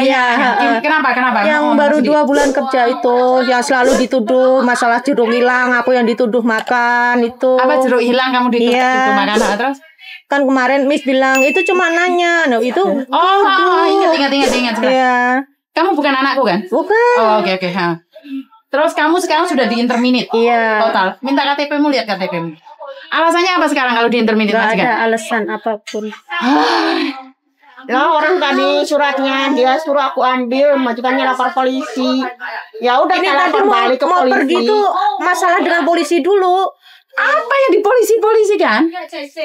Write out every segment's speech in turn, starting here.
Iya. Kenapa? Yang baru 2 bulan kerja itu, yang selalu dituduh masalah jeruk hilang, aku yang dituduh makan itu. Apa jeruk hilang kamu dituduh makan? Terus? Kan kemarin Miss bilang itu cuma nanya, nah itu. Ingat. Iya. Kamu bukan anakku kan? Bukan. Oh, oke. Terus kamu sekarang sudah di-interminate? Iya. Total. Minta KTP-mu, lihat KTP-mu. Alasannya apa sekarang kalau di-interminate? Gak ada alasan apapun. Lah orang tadi suratnya dia suruh aku ambil, majikannya lapor polisi. Ya udah Ini lapor balik ke mau polisi. pergi tuh masalah dengan polisi dulu. Apa yang di polisi kan?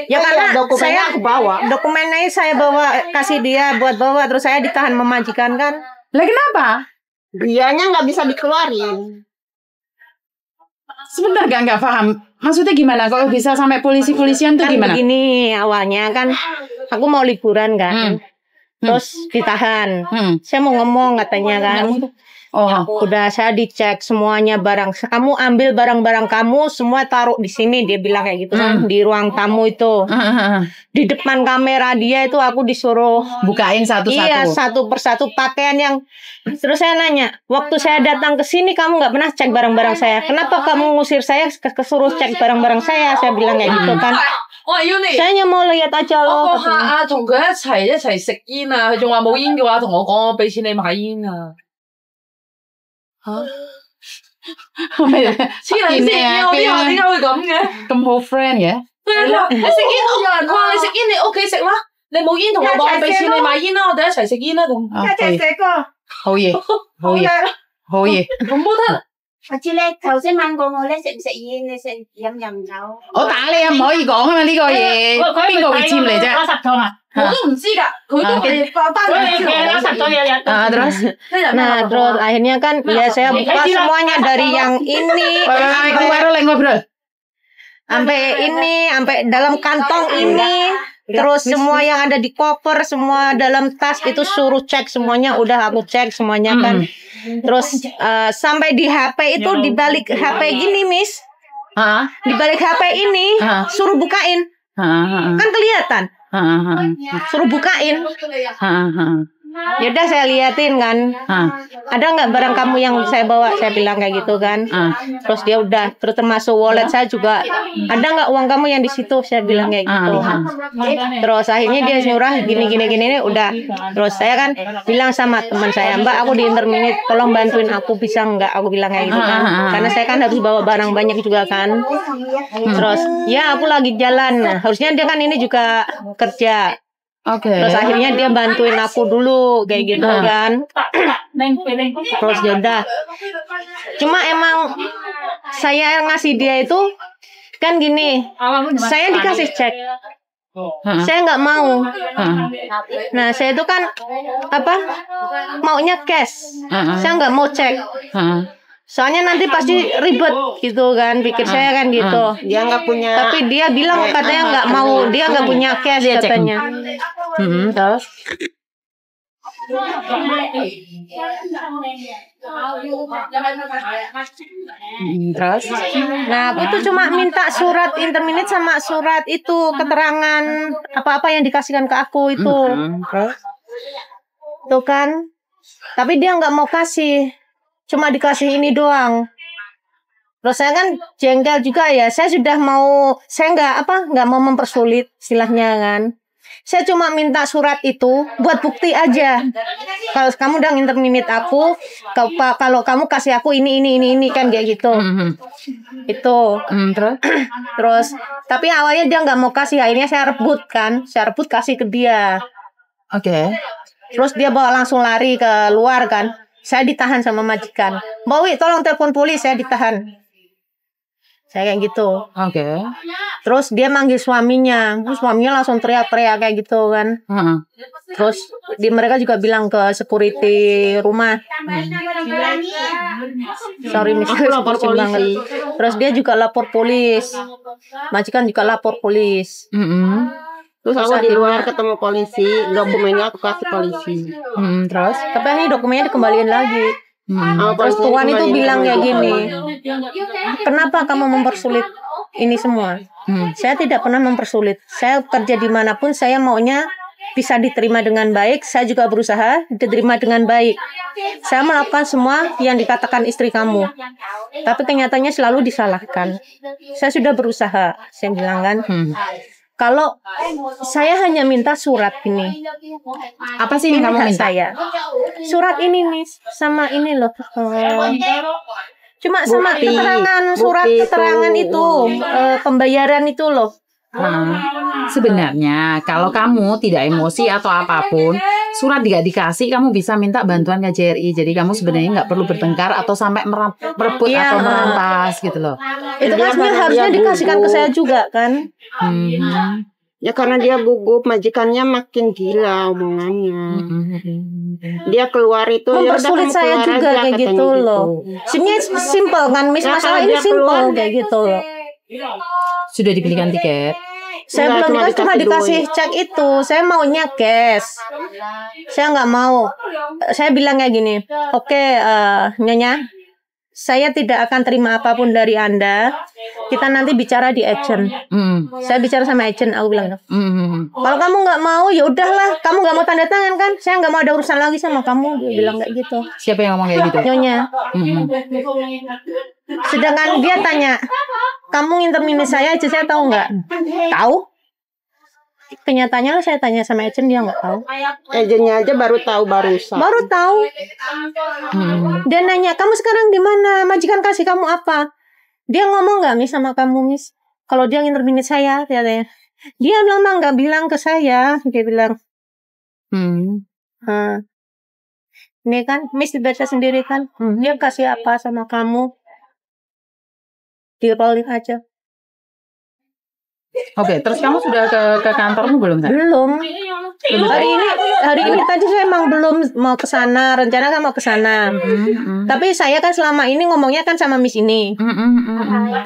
Ya karena dokumennya aku bawa. Dokumennya saya bawa, kasih dia buat bawa, terus saya ditahan memajikan kan. Lah kenapa? Dianya nggak bisa dikeluarin. Sebentar nggak paham. Maksudnya gimana? Kok bisa sampai polisian tuh Kan gimana? begini awalnya kan aku mau liburan kan. Terus ditahan. Saya mau ngomong katanya kan. Udah saya dicek semuanya barang. Kamu ambil barang-barang kamu semua taruh di sini, dia bilang kayak gitu kan, di ruang tamu itu. Di depan kamera dia itu aku disuruh bukain satu-satu. Iya, satu persatu pakaian yang. Terus saya nanya, waktu saya datang ke sini kamu nggak pernah cek barang-barang saya. Kenapa kamu ngusir saya kesuruh cek barang-barang saya? Saya bilang kayak gitu kan. Saya hanya mau lihat aja loh. 同佢一齊食煙啊，佢仲話冇煙嘅話，同我講我俾錢你買煙啊。嚇！黐撚線，我啲客點解會咁嘅？咁好 friend 嘅。係啊，你食煙，有人話你食煙，你屋企食啦。你冇煙同我講，我俾錢你買煙啦，我哋一齊食煙啦咁。一齊食個。好嘢，好嘢。咁都得。我知咧，頭先問過我咧，食唔食煙？你食飲唔飲？我打你啊，唔可以講啊嘛呢個嘢，邊個會佔嚟啫？攞10張啊！我都唔知㗎，佢都係放翻嚟攞10張有人。Terus? Nah, terus akhirnya kan ya saya buka semuanya dari yang ini ngobrol. Sampai ini, sampai dalam kantong ini. Terus semua yang ada di koper, semua dalam tas itu suruh cek semuanya, udah aku cek semuanya kan. Terus sampai di HP itu dibalik HP gini, Miss. Dibalik HP ini suruh bukain. Kan kelihatan. Suruh bukain. Yaudah saya liatin kan. Ada nggak barang kamu yang saya bawa? Saya bilang kayak gitu kan. Terus dia udah, terus termasuk wallet saya juga. Ada nggak uang kamu yang di situ? Saya bilang kayak gitu. Terus akhirnya dia nyurah gini udah. Terus saya kan bilang sama teman saya, Mbak aku di interminate, tolong bantuin aku bisa nggak? Aku bilang kayak gitu kan. Karena saya kan harus bawa barang banyak juga kan. Terus ya aku lagi jalan. Nah, harusnya dia kan ini juga kerja. Terus akhirnya dia bantuin aku dulu kayak gitu kan. Terus ya udah. Cuma emang saya ngasih dia itu kan gini. Saya dikasih cek. Saya nggak mau. Nah saya itu kan apa? Maunya cash. Saya nggak mau cek. Soalnya nanti pasti ribet gitu kan, pikir saya kan gitu. Dia nggak punya. Tapi dia bilang katanya nggak mau, dia nggak punya cash katanya. Terus? Terus? Nah aku itu cuma minta surat interminate sama surat itu keterangan apa-apa yang dikasihkan ke aku itu. Terus? Tuh kan. Tapi dia nggak mau kasih. Cuma dikasih ini doang. Terus saya kan jengkel juga ya. Saya sudah mau, saya nggak mau mempersulit istilahnya kan. Saya cuma minta surat itu buat bukti aja. Kalau kamu udah interminate aku, kalau kamu kasih aku ini kan kayak gitu. Itu. Terus, tapi awalnya dia nggak mau kasih. Akhirnya saya rebut kan. Saya rebut kasih ke dia. Terus dia bawa langsung lari ke luar kan. Saya ditahan sama majikan. Mbak Wi, tolong telepon polisi, saya ditahan. Saya kayak gitu. Terus dia manggil suaminya. Terus suaminya langsung teriak-teriak kayak gitu kan. Terus mereka juga bilang ke security rumah. Sorry, lapor polisi. Terus dia juga lapor polis. Majikan juga lapor polis. Terus aku di luar ketemu polisi, dokumennya aku kasih polisi. Terus, tapi ini dokumennya dikembaliin lagi. Terus tuan itu bilang kayak gini, kenapa kamu mempersulit ini semua? Saya tidak pernah mempersulit. Saya kerja dimanapun, saya maunya bisa diterima dengan baik. Saya juga berusaha diterima dengan baik. Saya melakukan semua yang dikatakan istri kamu, tapi kenyataannya selalu disalahkan. Saya sudah berusaha, saya bilang kan. Kalau saya hanya minta surat ini. Apa sih yang kamu minta? Saya surat ini, Miss, sama ini loh. Cuma sama Bukti, keterangan, surat bukti keterangan itu, pembayaran itu loh. Sebenarnya kalau kamu tidak emosi atau apapun, surat tidak dikasih, kamu bisa minta bantuan KJRI. Jadi kamu sebenarnya nggak perlu bertengkar atau sampai merebut Iya. atau merampas gitu loh. Itu kan sebenarnya harusnya dikasihkan ke saya juga kan. Ya karena dia gugup, majikannya makin gila omongannya. Dia keluar itu ya udah Mempersulit kamu saya keluar juga aja, kayak katanya gitu loh. Sebenarnya simple kan, Miss, Ya, masalah kalau ini dia simple keluar, kayak gitu loh. Sudah dibelikan tiket. Saya Enggak, belum dikasih, cuma dikasih duit. cek itu. Saya maunya cash. Saya nggak mau. Saya bilang kayak gini, oke, Nyonya, saya tidak akan terima apapun dari Anda. Kita nanti bicara di agent. Saya bicara sama agent, aku bilang. Kalau kamu nggak mau, ya udahlah. Kamu nggak mau tanda tangan kan? Saya nggak mau ada urusan lagi sama kamu. Dia bilang kayak gitu. Siapa yang ngomong kayak gitu? Nyonya. Sedangkan dia tanya, kamu ngintermini saya aja, saya tahu nggak? Tahu? Kenyataannya saya tanya sama agent, dia nggak tahu. Agennya aja baru tahu barusan. Baru tahu. Dia nanya, kamu sekarang di mana? Majikan kasih kamu apa? Dia ngomong nggak, Miss, sama kamu, Miss? Kalau dia ngintermini saya, katanya. Dia bilang mah nggak bilang ke saya. Dia bilang, ini kan, Miss dibaca sendiri kan. Dia kasih apa sama kamu? Diobrolin aja. Oke, terus kamu sudah ke kantormu belum? Sa? Belum. Hari ini tadi saya emang belum mau ke sana, rencana kan mau ke sana. Tapi saya kan selama ini ngomongnya kan sama Miss ini.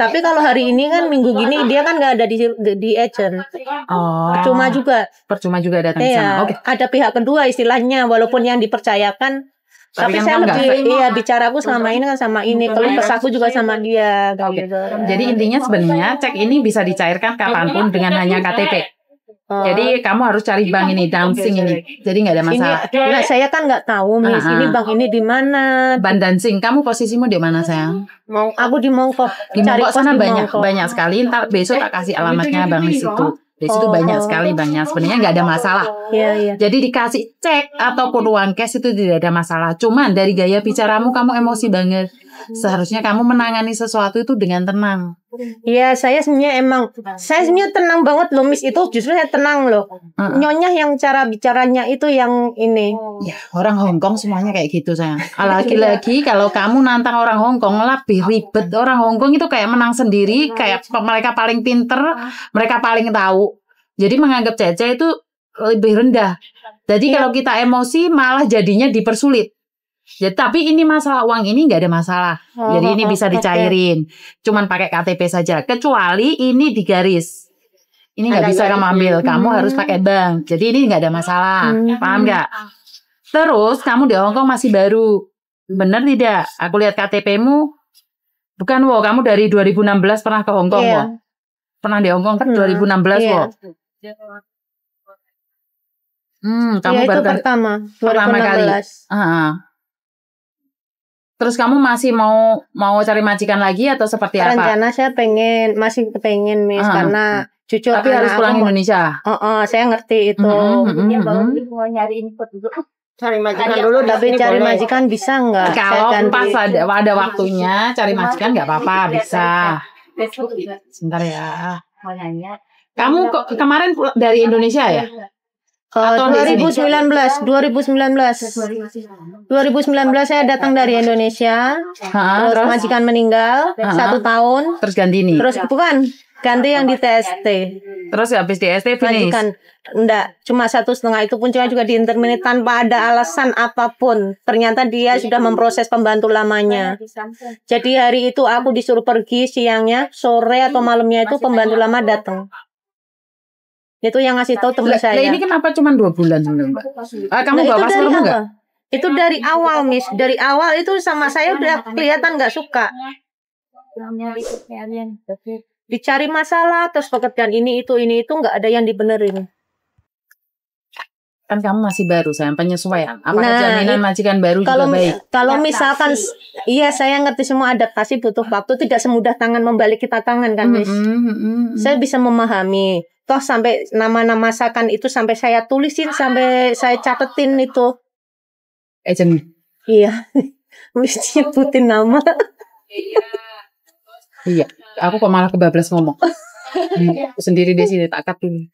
Tapi kalau hari ini kan minggu gini dia kan nggak ada di agent. Oh. Percuma juga datang ke sana. Iya, Oke. ada pihak kedua istilahnya, walaupun yang dipercayakan. Tapi kan saya kamu lebih bicaraku selama ini kan sama ini, kalau pesaku juga sama dia. Gitu. Jadi intinya sebenarnya cek ini bisa dicairkan kapanpun dengan hanya KTP. Jadi kamu harus cari bank ini, dancing ini. Jadi nggak ada masalah. Nah, saya kan nggak tahu, Miss, ini bank ini di mana. Bank dancing, kamu posisimu di mana, sayang? Aku di Mongkok. Di Mongkok sana di banyak Mongkok. banyak sekali. Ntar besok tak kasih alamatnya bang di situ. Di situ banyak sekali banknya. Sebenarnya nggak ada masalah. Iya. Jadi dikasih cek ataupun uang cash itu tidak ada masalah. Cuman dari gaya bicaramu kamu emosi banget. Seharusnya kamu menangani sesuatu itu dengan tenang. Iya, saya sebenarnya tenang banget loh, Miss. Itu justru saya tenang loh. Nyonya yang cara bicaranya itu yang ini. Ya, orang Hongkong semuanya kayak gitu, sayang. Lagi-lagi kalau kamu nantang orang Hongkong lebih ribet. Orang Hongkong itu kayak menang sendiri, kayak mereka paling pinter, mereka paling tahu. Jadi menganggap Cece itu lebih rendah. Jadi kalau kita emosi malah jadinya dipersulit. Ya, tapi ini masalah uang ini nggak ada masalah. Jadi ini bisa dicairin. Cuman pakai KTP saja. Kecuali ini digaris. Ini nggak bisa kamu ambil. Kamu harus pakai bank. Jadi ini nggak ada masalah. Paham nggak? Terus kamu di Hongkong masih baru. Bener tidak? Aku lihat KTP-mu. Bukan, wo. Kamu dari 2016 pernah ke Hongkong, wo. Pernah di Hongkong kan 2016, wo. Kamu itu baru pertama kali. 2016. Terus kamu masih mau cari majikan lagi atau seperti apa? Rencana saya masih pengen, Miss, karena jujur tapi harus pulang Indonesia. Saya ngerti itu. Dia baru mau nyari input dulu. Cari majikan dulu, Tapi cari majikan bisa nggak? Kalau pas ada waktunya cari majikan nggak apa-apa, bisa. Sebentar ya. Mau nanya. Kamu kemarin dari Indonesia ya? Atau 2019 saya datang dari Indonesia. Terus majikan meninggal 1 tahun. Terus ganti nih. Terus bukan ganti yang di TST. Terus habis di ST finish. Majikan enggak, cuma 1,5 itu pun juga diintermini tanpa ada alasan apapun. Ternyata dia sudah memproses pembantu lamanya. Jadi hari itu aku disuruh pergi siangnya, sore atau malamnya itu pembantu lama datang. Itu yang ngasih tahu teman saya. Ini kenapa cuma 2 bulan sebenarnya, Mbak? Kamu bawa paspormu enggak? Itu dari awal, Miss. Dari awal itu sama saya udah kelihatan nggak suka. Dicari masalah, terus pekerjaan ini itu nggak ada yang dibenerin. Kan kamu masih baru sayang, penyesuaian. Apakah Nah, jaminan majikan baru Kalau juga baik? kalau misalkan iya saya ngerti semua adaptasi butuh waktu, tidak semudah tangan membalik kita tangan kan, Miss. Saya bisa memahami. Toh sampai nama-nama masakan itu sampai saya tulisin, sampai saya catetin itu. Agent. Iya. Mesti nyebutin nama. Iya, aku kok malah kebablas ngomong. Aku sendiri di sini tak cut dulu.